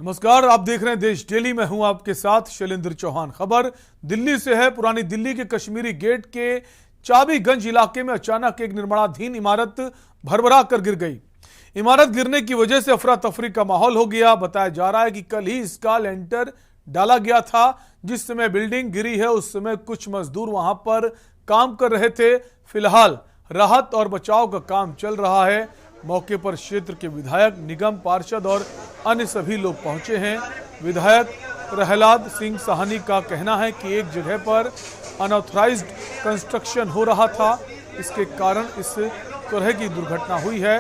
नमस्कार, आप देख रहे हैं देश डेली। में हूं आपके साथ शैलेंद्र चौहान। खबर दिल्ली से है। पुरानी दिल्ली के कश्मीरी गेट के चाबीगंज इलाके में अचानक एक निर्माणाधीन इमारत भरभरा कर गिर गई। इमारत गिरने की वजह से अफरा तफरी का माहौल हो गया। बताया जा रहा है कि कल ही इसका लेंटर डाला गया था। जिस समय बिल्डिंग गिरी है उस समय कुछ मजदूर वहां पर काम कर रहे थे। फिलहाल राहत और बचाव का काम चल रहा है। मौके पर क्षेत्र के विधायक, निगम पार्षद और अन्य सभी लोग पहुंचे हैं। विधायक प्रहलाद सिंह साहनी का कहना है कि एक जगह पर अनऑथराइज्ड कंस्ट्रक्शन हो रहा था, इसके कारण इस तरह की दुर्घटना हुई है।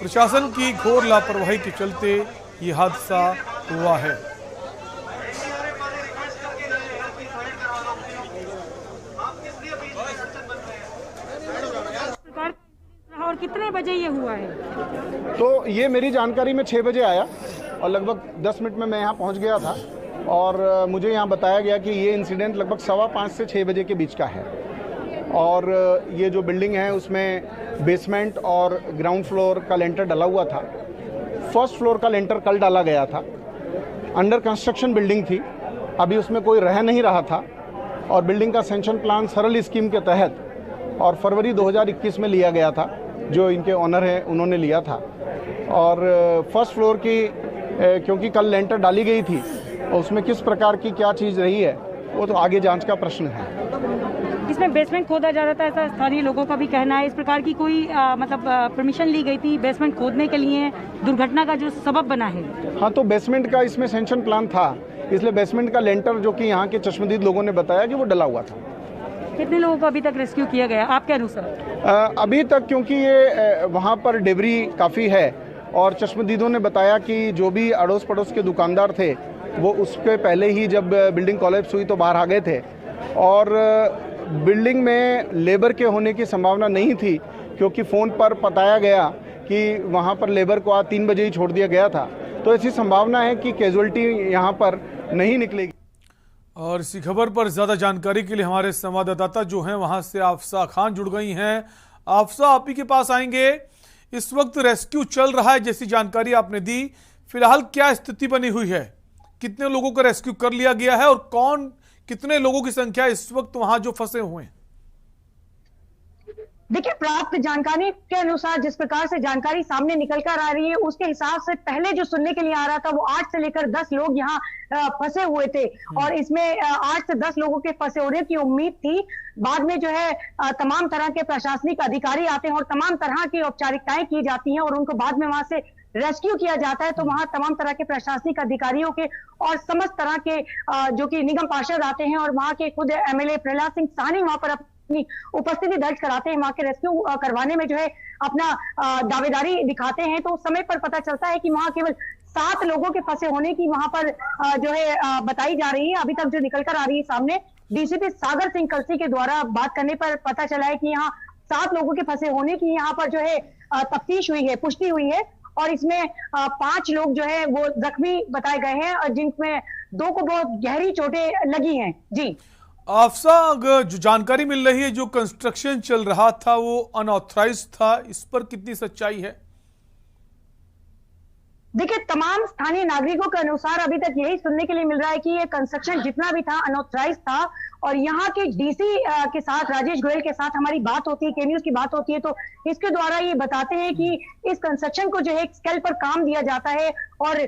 प्रशासन की घोर लापरवाही के चलते ये हादसा हुआ है। और कितने बजे ये हुआ है? तो ये मेरी जानकारी में 6 बजे आया और लगभग 10 मिनट में मैं यहाँ पहुँच गया था और मुझे यहाँ बताया गया कि ये इंसिडेंट लगभग 5:15 से 6 बजे के बीच का है। और ये जो बिल्डिंग है उसमें बेसमेंट और ग्राउंड फ्लोर का लेंटर डला हुआ था। फर्स्ट फ्लोर का लेंटर कल डाला गया था। अंडर कंस्ट्रक्शन बिल्डिंग थी, अभी उसमें कोई रह नहीं रहा था और बिल्डिंग का सेंक्शन प्लान सरल स्कीम के तहत और फरवरी 2021 में लिया गया था, जो इनके ऑनर हैं उन्होंने लिया था। और फर्स्ट फ्लोर की क्योंकि कल लेंटर डाली गई थी और उसमें किस प्रकार की क्या चीज़ रही है वो तो आगे जांच का प्रश्न है। इसमें बेसमेंट खोदा जा रहा था, ऐसा स्थानीय लोगों का भी कहना है। इस प्रकार की कोई परमिशन ली गई थी बेसमेंट खोदने के लिए, दुर्घटना का जो सबब बना है? हाँ, तो बेसमेंट का इसमें सेंक्शन प्लान था, इसलिए बेसमेंट का लेंटर जो कि यहाँ के चश्मदीद लोगों ने बताया कि वो डला हुआ था। कितने लोगों को अभी तक रेस्क्यू किया गया आपके अनुसार? अभी तक क्योंकि ये वहाँ पर डेबरी काफ़ी है और चश्मदीदों ने बताया कि जो भी अड़ोस पड़ोस के दुकानदार थे वो उसके पहले ही जब बिल्डिंग कोलैप्स हुई तो बाहर आ गए थे और बिल्डिंग में लेबर के होने की संभावना नहीं थी, क्योंकि फ़ोन पर बताया गया कि वहाँ पर लेबर को आज 3 बजे ही छोड़ दिया गया था। तो ऐसी संभावना है कि कैजुअल्टी यहाँ पर नहीं निकलेगी। और इसी खबर पर ज्यादा जानकारी के लिए हमारे संवाददाता जो हैं वहां से आफसा खान जुड़ गई हैं। आफसा, आप ही के पास आएंगे। इस वक्त रेस्क्यू चल रहा है जैसी जानकारी आपने दी, फिलहाल क्या स्थिति बनी हुई है? कितने लोगों का रेस्क्यू कर लिया गया है और कितने लोगों की संख्या इस वक्त वहां जो फंसे हुए हैं? देखिए, प्राप्त जानकारी के अनुसार जिस प्रकार से जानकारी सामने निकल कर आ रही है उसके हिसाब से पहले जो सुनने के लिए आ रहा था वो 8 से लेकर 10 लोग यहाँ फंसे हुए थे और इसमें 8 से 10 लोगों के फंसे होने की उम्मीद थी। बाद में जो है तमाम तरह के प्रशासनिक अधिकारी आते हैं और तमाम तरह की औपचारिकताएं की जाती हैं और उनको बाद में वहां से रेस्क्यू किया जाता है। तो वहां तमाम तरह के प्रशासनिक अधिकारियों के और समस्त तरह के जो कि निगम पार्षद आते हैं और वहां के खुद एमएलए प्रहलाद सिंह साहनी वहां पर अपनी उपस्थिति दर्ज कराते हैं, वहां के रेस्क्यू करवाने में जो है अपना दावेदारी दिखाते हैं। तो उस समय पर पता चलता है कि वहां केवल 7 लोगों के फंसे होने की वहां पर जो है बताई जा रही है। अभी तक जो निकल कर आ रही है सामने, डीसीपी सागर सिंह कलसी के द्वारा बात करने पर पता चला है कि यहाँ 7 लोगों के फंसे होने की यहाँ पर जो है तफ्तीश हुई है, पुष्टि हुई है और इसमें 5 लोग जो है वो जख्मी बताए गए हैं और जिनमें 2 को बहुत गहरी चोटें लगी हैं। जी आफसा, जो जानकारी मिल रही है जो कंस्ट्रक्शन चल रहा था वो अनऑथराइज्ड था, इस पर कितनी सच्चाई है? देखिए, तमाम स्थानीय नागरिकों के अनुसार अभी तक यही सुनने के लिए मिल रहा है कि ये कंस्ट्रक्शन जितना भी था अनऑथराइज्ड था। और यहाँ के डीसी के साथ, राजेश गोयल के साथ हमारी बात होती है, के न्यूज की बात होती है, तो इसके द्वारा ये बताते हैं कि इस कंस्ट्रक्शन को जो है एक स्केल पर काम दिया जाता है और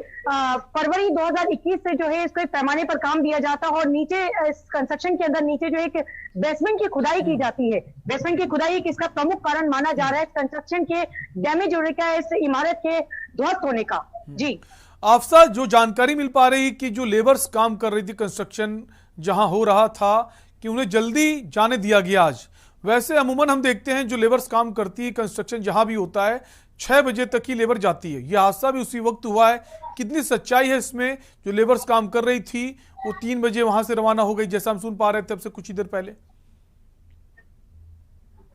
फरवरी 2021 से जो है इसको एक पैमाने पर काम दिया जाता है और नीचे इस कंस्ट्रक्शन के अंदर नीचे जो एक बेसमेंट की खुदाई की जाती है। बेसमेंट की खुदाई इसका प्रमुख कारण माना जा रहा है कंस्ट्रक्शन के डैमेज होने का, इस इमारत के ध्वस्त होने का। जी आफसा, जो जानकारी मिल पा रही कि जो लेबर्स काम कर रही थी कंस्ट्रक्शन जहां हो रहा था कि उन्हें जल्दी जाने दिया गया आज। वैसे अमूमन हम देखते हैं जो लेबर्स काम करती है कंस्ट्रक्शन जहां भी होता है 6 बजे तक ही लेबर जाती है। यह हादसा भी उसी वक्त हुआ है। कितनी सच्चाई है इसमें? जो लेबर्स काम कर रही थी वो 3 बजे वहां से रवाना हो गई, जैसा हम सुन पा रहे थे अब से कुछ ही देर पहले।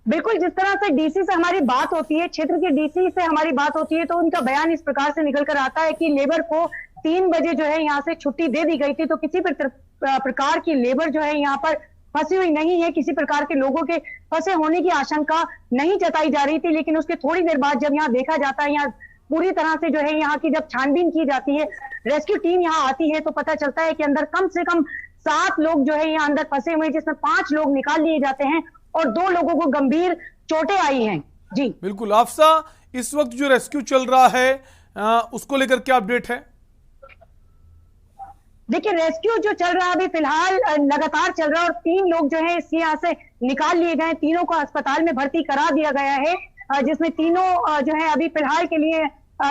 बिल्कुल, जिस तरह से डीसी से हमारी बात होती है, क्षेत्र के डीसी से हमारी बात होती है, तो उनका बयान इस प्रकार से निकल कर आता है कि लेबर को 3 बजे जो है यहाँ से छुट्टी दे दी गई थी। तो किसी प्रकार की लेबर जो है यहाँ पर फंसी हुई नहीं है, किसी प्रकार के लोगों के फंसे होने की आशंका नहीं जताई जा रही थी। लेकिन उसके थोड़ी देर बाद जब यहाँ देखा जाता है, यहाँ पूरी तरह से जो है यहाँ की जब छानबीन की जाती है, रेस्क्यू टीम यहाँ आती है, तो पता चलता है कि अंदर कम से कम 7 लोग जो है यहाँ अंदर फंसे हुए हैं, जिसमें 5 लोग निकाल लिए जाते हैं और 2 लोगों को गंभीर चोटें आई हैं। जी बिल्कुल आफसा, इस वक्त जो रेस्क्यू चल रहा है उसको लेकर क्या अपडेट है? देखिए, रेस्क्यू जो चल रहा है अभी फिलहाल लगातार चल रहा है और 3 लोग जो है इसके यहाँ से निकाल लिए गए, तीनों को अस्पताल में भर्ती करा दिया गया है, जिसमें तीनों जो है अभी फिलहाल के लिए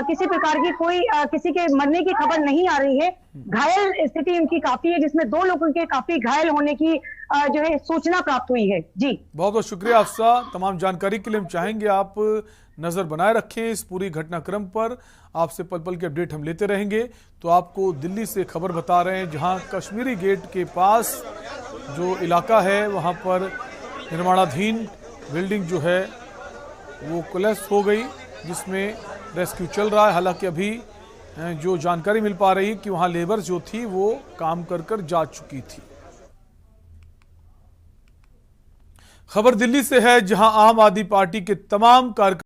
किसी प्रकार की कोई किसी के मरने की खबर नहीं आ रही है। घायल स्थिति उनकी काफी है, जिसमें 2 लोगों के काफी घायल होने की जो है सूचना प्राप्त हुई है। जी बहुत बहुत शुक्रिया अफसा, तमाम जानकारी के लिए हम चाहेंगे आप नजर बनाए रखें इस पूरी घटनाक्रम पर, आपसे पल पल के अपडेट हम लेते रहेंगे। तो आपको दिल्ली से खबर बता रहे हैं, जहां कश्मीरी गेट के पास जो इलाका है वहां पर निर्माणाधीन बिल्डिंग जो है वो कोलैप्स हो गई, जिसमें रेस्क्यू चल रहा है। हालांकि अभी जो जानकारी मिल पा रही है कि वहां लेबर जो थी वो काम कर जा चुकी थी। खबर दिल्ली से है, जहां आम आदमी पार्टी के तमाम कार्यकर्ता